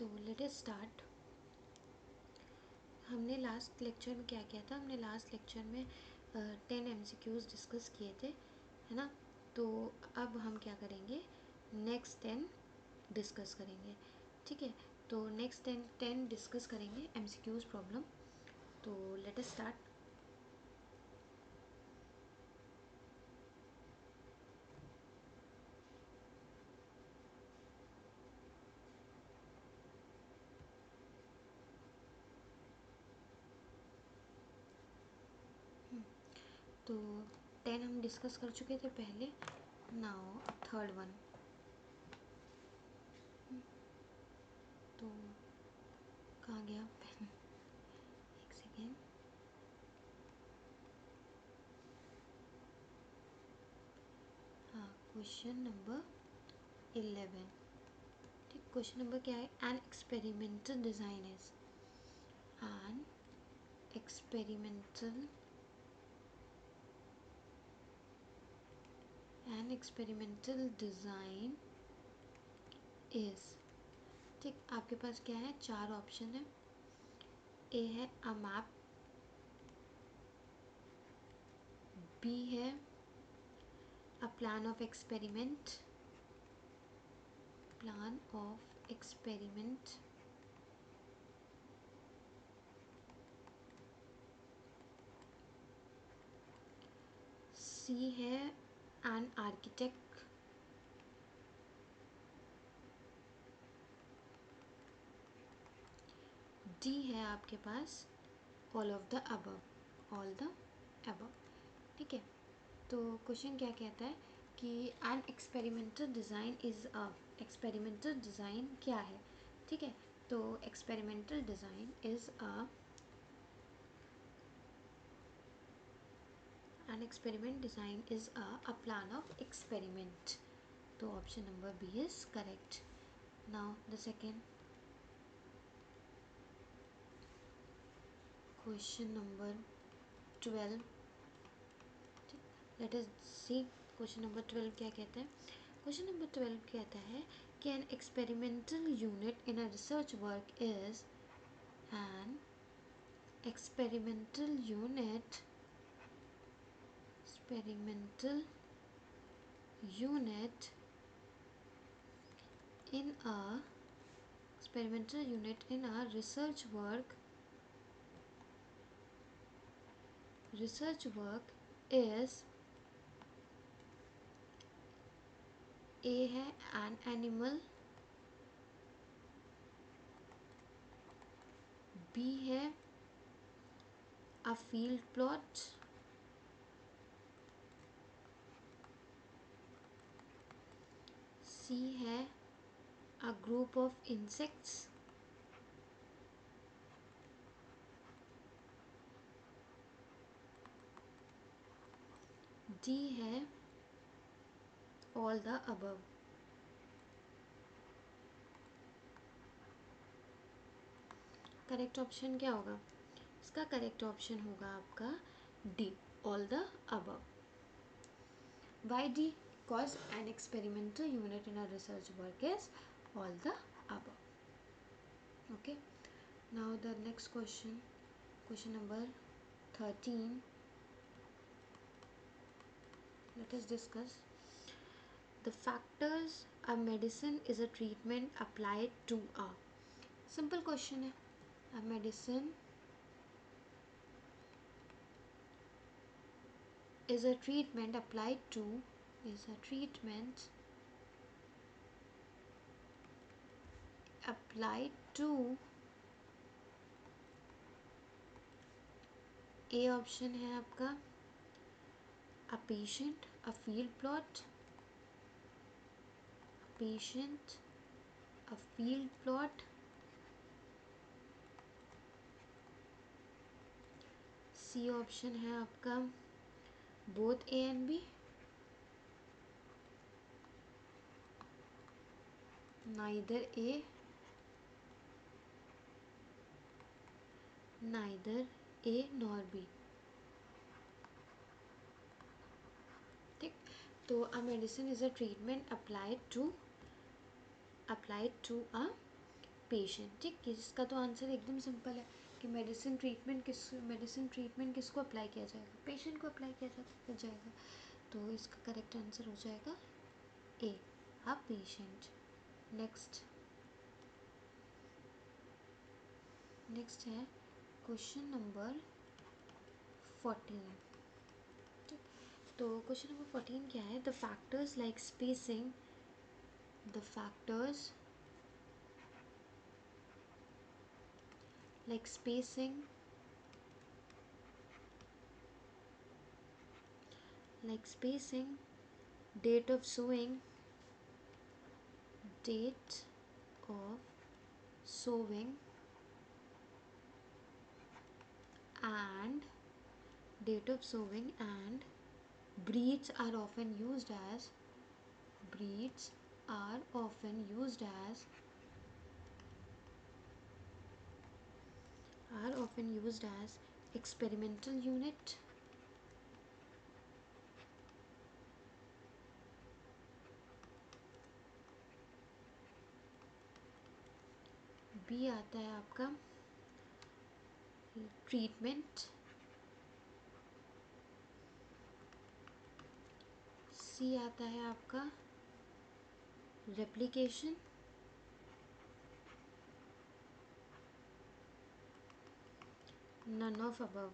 तो let us start. हमने last lecture में क्या किया था? हमने लास्ट लेक्चर में 10 MCQs डिस्कस किए थे, है ना। तो अब हम क्या करेंगे, नेक्स्ट 10 डिस्कस करेंगे, ठीक है। तो नेक्स्ट 10 डिस्कस करेंगे MCQs प्रॉब्लम। तो लेट अस स्टार्ट। तो 10 हम डिस्कस कर चुके थे पहले। Now third one. तो कहाँ गया पेन? एक सेकेंड। हाँ, क्वेश्चन नंबर 11। ठीक, क्वेश्चन नंबर क्या है? N experimental design is an experimental design is. ठीक, आपके पास क्या है? 4 ऑप्शन है। ए है अ मैप, बी है अ प्लान ऑफ एक्सपेरिमेंट, सी है एन आर्किटेक्ट, डी है आपके पास ऑल द अबव। ठीक है। तो क्वेश्चन क्या कहता है कि an experimental design is a, experimental design क्या है? ठीक है। तो experimental design is a, an experiment design is a plan of experiment. तो option number B is correct. Now the second, question number 12। Let us see question number 12 क्या कहता है। Question number 12 कहता है कि an experimental unit in a research work is an experimental unit in a research work is A है an animal, B है a field plot, C है a group of insects, D है all the above। Correct option क्या होगा? इसका correct option होगा आपका D, all the above. Why D? Because an experimental unit in a research work is all the above. Okay. Now the next question, question number 13. Let us discuss the factors a medicine is a treatment applied to a. Simple question है। A medicine is a treatment applied to A option है आपका a patient, a field plot, C option है आपका both A and B, neither A nor B। ठीक, तो a medicine is a treatment applied to a patient. ठीक, इसका तो answer एकदम सिंपल है कि मेडिसिन ट्रीटमेंट किसको अप्लाई किया जाएगा, पेशेंट को अप्लाई किया जाएगा। तो इसका करेक्ट आंसर हो जाएगा ए, अ पेशेंट। नेक्स्ट है क्वेश्चन नंबर 14। ठीक, तो क्वेश्चन नंबर 14 क्या है? The factors like spacing, the factors like spacing, date of sowing, date of sowing and date of sowing and breeds are often used as experimental unit. B आता है आपका treatment, C आता है आपका replication, none of above.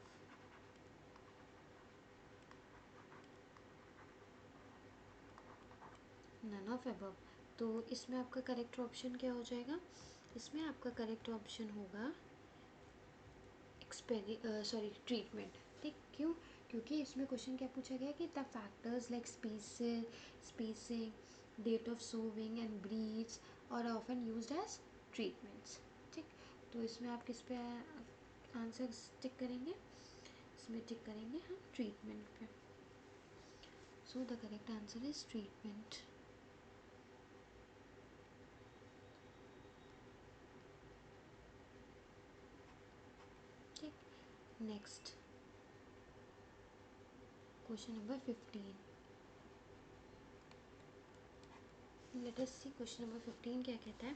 None of above. तो इसमें आपका correct option क्या हो जाएगा? इसमें आपका करेक्ट ऑप्शन होगा ट्रीटमेंट। ठीक, क्यों? क्योंकि इसमें क्वेश्चन क्या पूछा गया कि the factors like spacing, date of sowing and breeds और ऑफन यूज्ड एज ट्रीटमेंट्स। ठीक, तो इसमें आप किस पे आंसर टिक करेंगे? इसमें टिक करेंगे हम ट्रीटमेंट पे। So the correct answer is treatment. ठीक, next question number 15। Let us see question number 15 क्या कहता है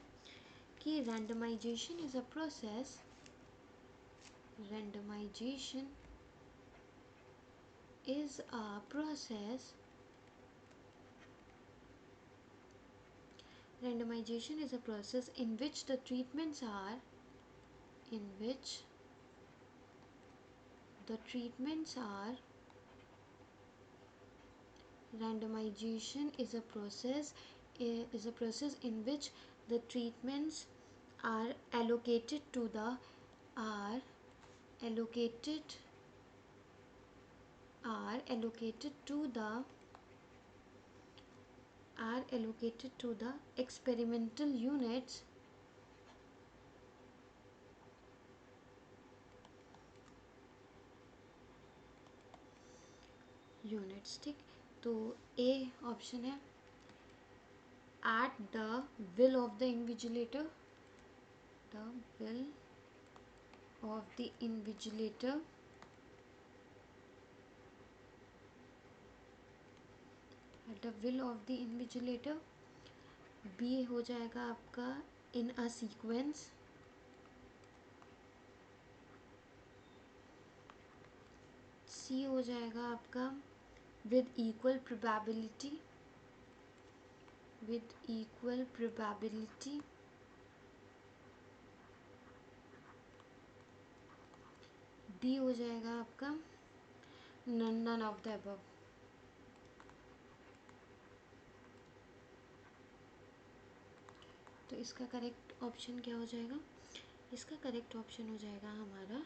कि randomization is a process in which the treatments are randomization is a process in which the treatments are allocated to the experimental units ठीक, तो A option है at the will of the invigilator, B हो जाएगा आपका in a sequence, सी हो जाएगा आपका with equal probability, D हो जाएगा आपका none of the above। तो इसका करेक्ट ऑप्शन क्या हो जाएगा? इसका करेक्ट ऑप्शन हो जाएगा हमारा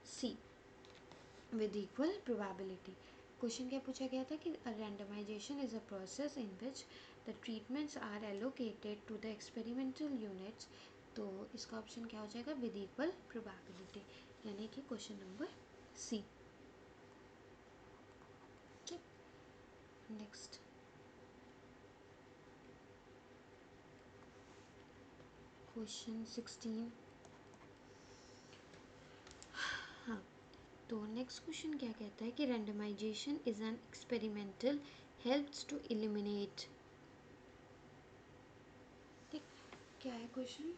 C, with equal probability. Question क्या पूछा गया था कि randomisation is a process in which the treatments are allocated to the experimental units. तो इसका ऑप्शन क्या हो जाएगा? विद इक्वल प्रोबेबिलिटी, यानी कि क्वेश्चन नंबर सी। ठीक, नेक्स्ट क्वेश्चन 16। हाँ, तो नेक्स्ट क्वेश्चन क्या कहता है कि randomisation is an experimental helps to eliminate. ठीक, क्या है क्वेश्चन?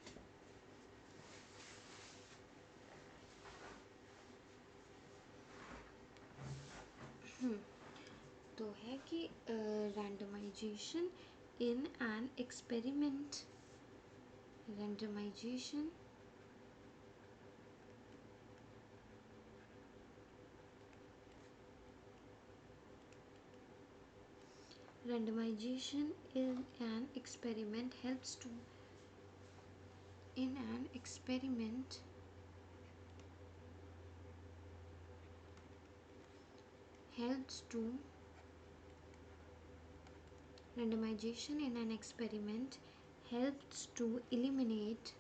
तो है कि randomization in an experiment, randomization randomization in an experiment helps to in an experiment helps to randomization in an experiment helps to eliminate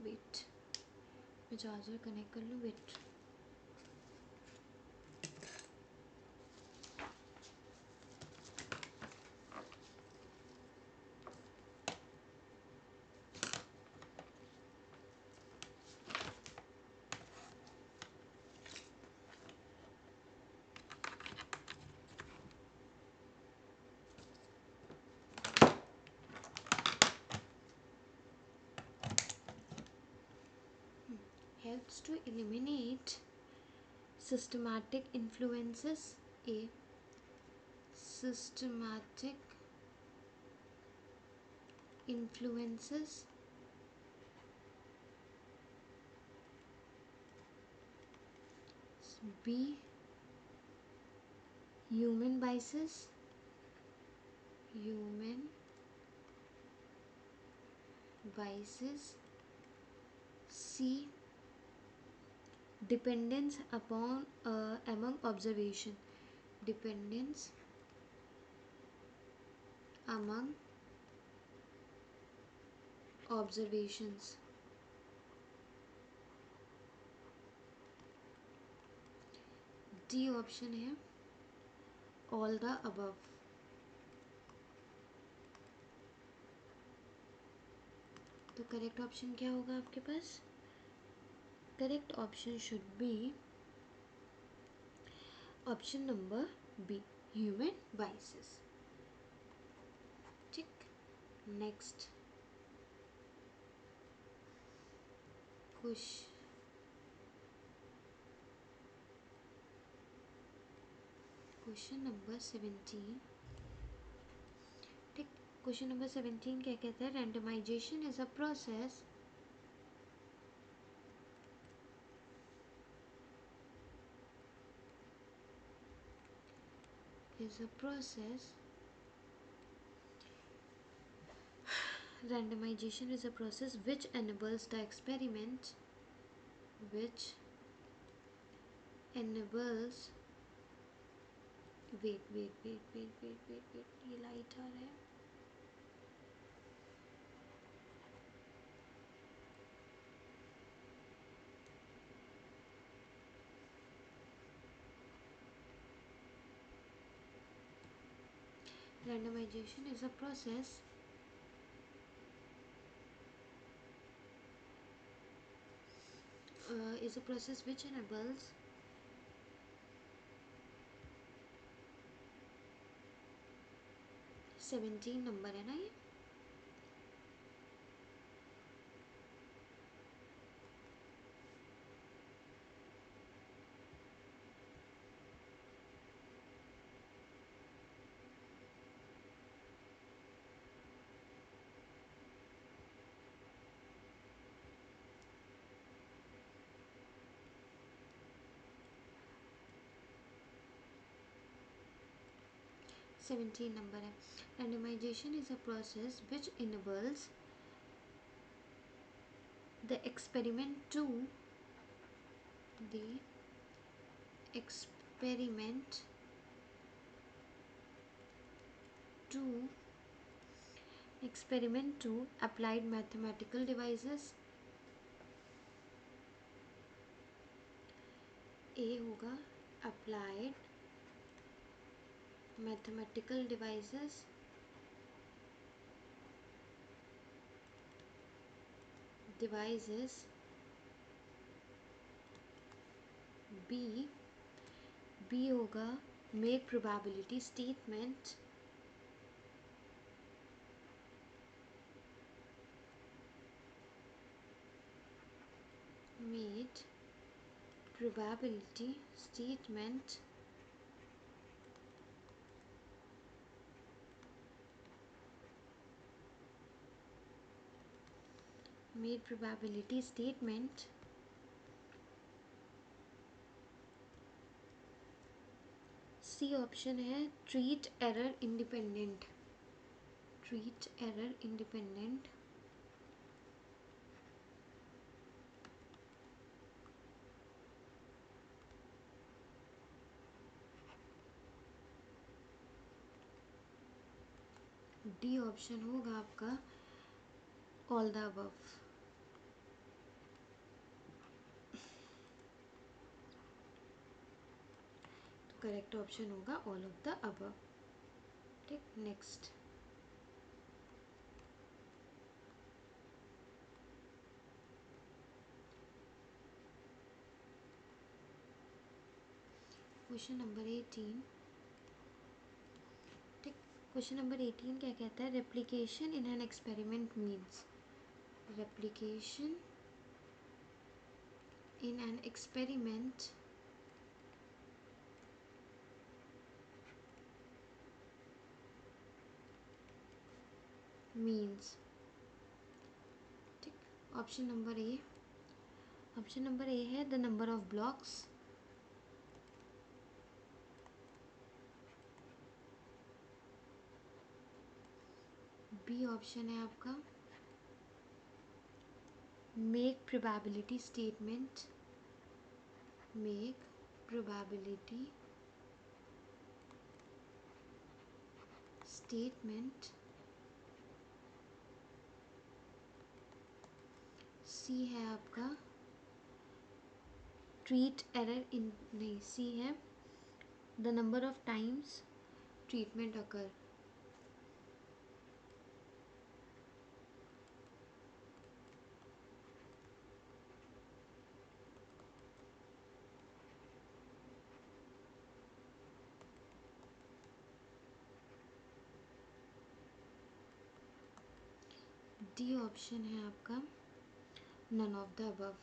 wait मैं charger connect कर लूँ wait helps to eliminate systematic influences. A systematic influences. B human biases. C dependence upon among observation. Dependence among observations. D option है all the above. तो correct option क्या होगा आपके पास? Correct option should be option number B human biases. ठीक. Next question number 17. ठीक. Question number 17 क्या कहता है? Randomisation is a process randomization is a process which enables the experiment wait ये लाइट आ रहा है. Randomization is a process which enables 17 number है ना ये. सेवेंटीन नंबर है. Randomization is a process which enables the experiment to applied mathematical devices. A होगा applied mathematical devices. B होगा make probability statement. probability statement made probability statement C option है treat error independent, treat error independent D option होगा आपका all the above. तो correct option होगा all of the above. ठीक, next question number 18। ठीक, question number 18 क्या कहता है? Replication in an experiment means, replication in an experiment means. ठीक, option number A, option number A है the number of blocks, B option है आपका make probability statement, make probability statement, सी है आपका ट्रीट एरर इन, नहीं सी है the number of times treatment occur. D option है आपका नन ऑफ द अबव।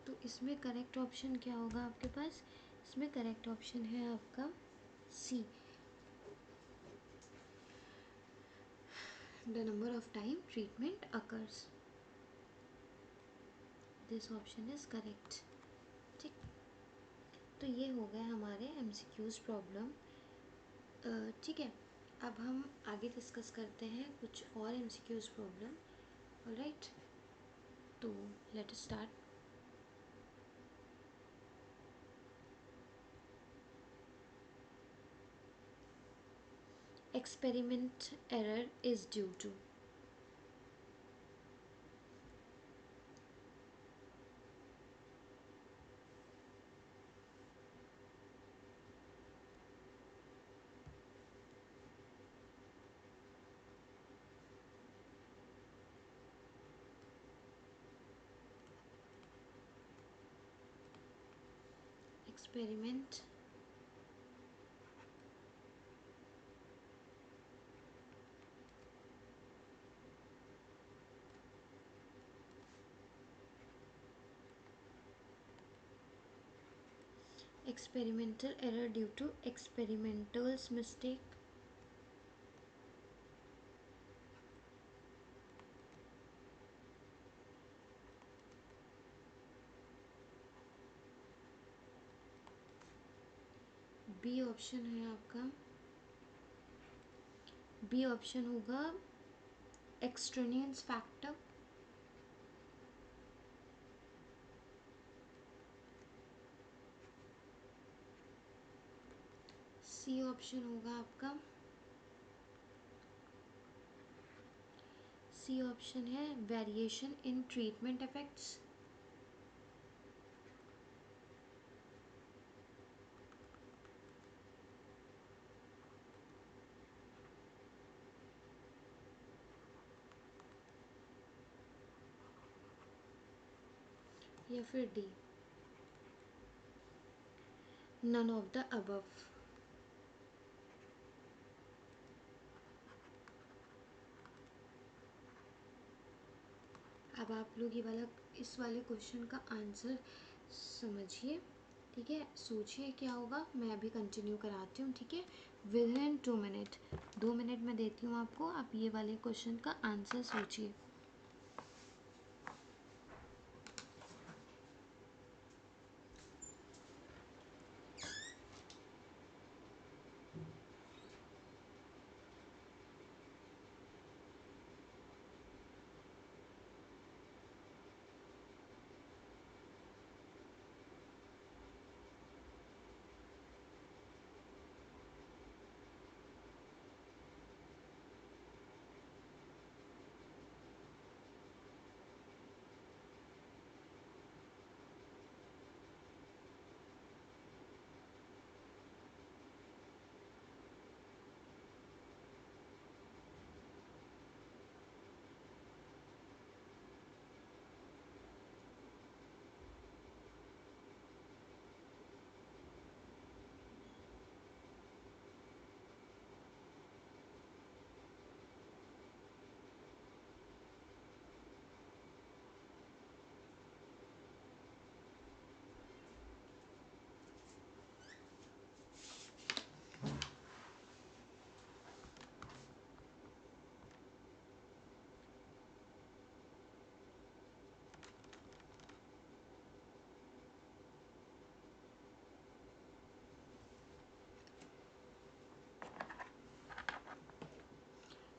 तो इसमें करेक्ट ऑप्शन क्या होगा आपके पास? इसमें करेक्ट ऑप्शन है आपका C, the number of time treatment occurs, this option is correct. ठीक, तो ये हो गए हमारे एमसीक्यूज प्रॉब्लम। ठीक है, अब हम आगे डिस्कस करते हैं कुछ और एमसीक्यूज प्रॉब्लम। ऑलराइट, तो let us start. Experiment error is due to, experiment experimental error due to experimental's mistake, B option है आपका, बी ऑप्शन होगा एक्सट्रेनियस फैक्टर, सी ऑप्शन होगा आपका, सी ऑप्शन है वेरिएशन इन ट्रीटमेंट इफेक्ट्स, या फिर D none of the above. अब आप लोग ये वाला इस वाले क्वेश्चन का आंसर समझिए, ठीक है, सोचिए क्या होगा। मैं अभी कंटिन्यू कराती हूँ, ठीक है, विद इन 2 मिनट, 2 मिनट में देती हूँ आपको। आप ये वाले क्वेश्चन का आंसर सोचिए।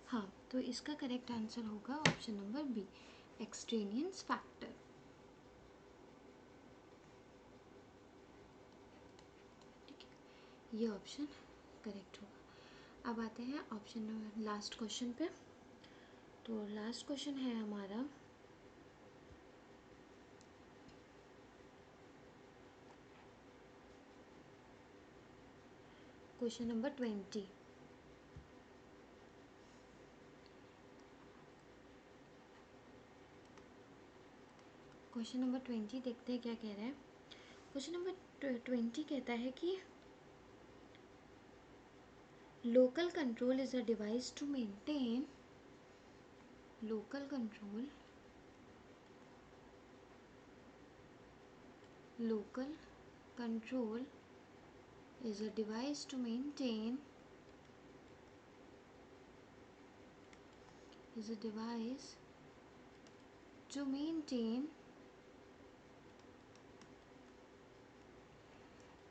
हाँ, तो इसका करेक्ट आंसर होगा option number B, extraneous factor. ठीक है, ये ऑप्शन करेक्ट होगा। अब आते हैं ऑप्शन नंबर लास्ट क्वेश्चन पे। तो लास्ट क्वेश्चन है हमारा क्वेश्चन नंबर 20। क्वेश्चन नंबर 20 देखते हैं क्या कह रहा है। क्वेश्चन नंबर 20 कहता है कि local control is a device to maintain, local control, local control is a device to maintain, is a device to maintain,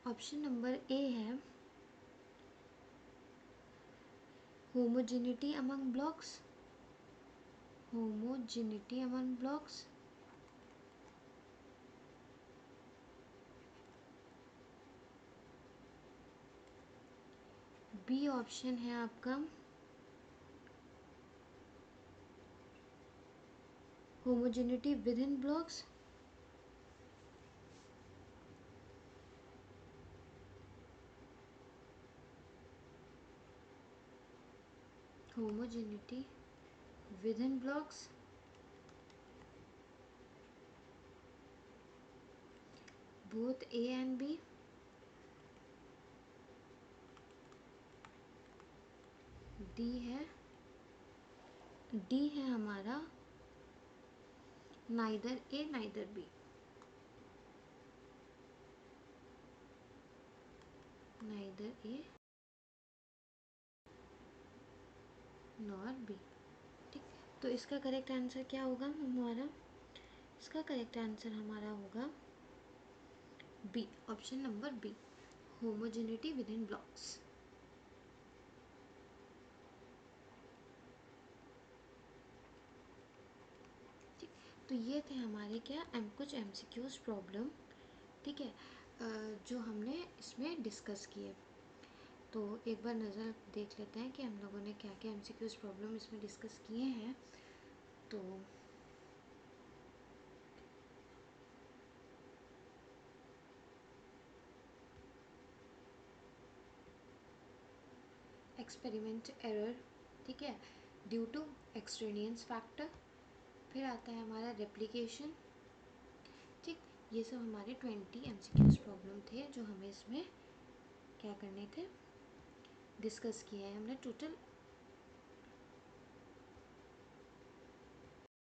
option number A है homogeneity among blocks, homogeneity among blocks, B option है आपका homogeneity within blocks, homogeneity within blocks, both A and B, D है, D है हमारा neither A neither be, neither A nor be. ठीक, तो इसका correct answer क्या होगा हमारा? इसका करेक्ट आंसर हमारा होगा B, option number B, homogeneity within blocks. ठीक, तो ये थे हमारे क्या कुछ एमसीक्यूज प्रॉब्लम, ठीक है, जो हमने इसमें डिस्कस किए। तो एक बार नज़र देख लेते हैं कि हम लोगों ने क्या क्या एमसीक्यूज प्रॉब्लम इसमें डिस्कस किए हैं। तो एक्सपेरिमेंट एरर, ठीक है, ड्यू टू एक्सट्रेनियस फैक्टर, फिर आता है हमारा रेप्लिकेशन। ठीक, ये सब हमारे 20 एमसीक्यूज प्रॉब्लम थे जो हमें इसमें क्या करने थे, डिस्कस किए हैं। हमने टोटल